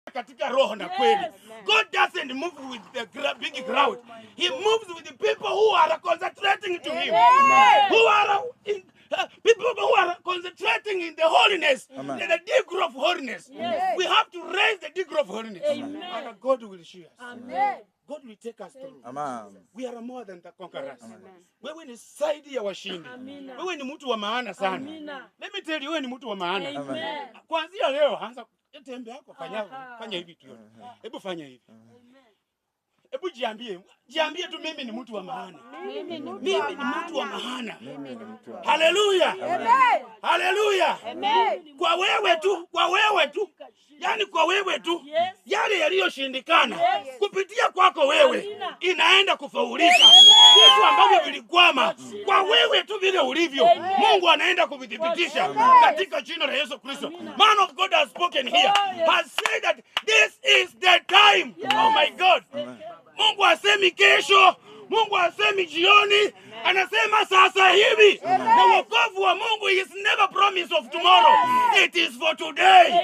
katika roho na kweli. God doesn't move with the big crowd. He moves with the people who are concentrating to him. Who are people who are concentrating in the holiness, in the degree of holiness. We have to raise the degree of holiness. And God will show us. God will take us through. We are more than the conquerors. Wewe ni zaidi ya washindi. Wewe ni mtu wa maana sana. Let me tell you, wewe ni mtu wa maana. Kuanzia leo anza tembea yako, fanya hivi tu. Hebu fanya hivi. Hebu jiambie tu, mimi ni mtu wa maana. Mimi ni mtu wa maana. Haleluya. Haleluya. Kwa wewe tu. Yaani kwa wewe tu. Yale yaliyoshindikana kupitia kwako wewe inaenda kufaulika. Vitu ambavyo vilikwama kwa wewe tu vile ulivyo, Mungu anaenda kuvithibitisha katika jina la Yesu Kristo. Man of God has spoken here. Has said that this is the time. Oh my God. Mungu asemi kesho, Mungu asemi jioni, anasema sasa hivi. Na wokovu wa Mungu is never promise of tomorrow. It is for today.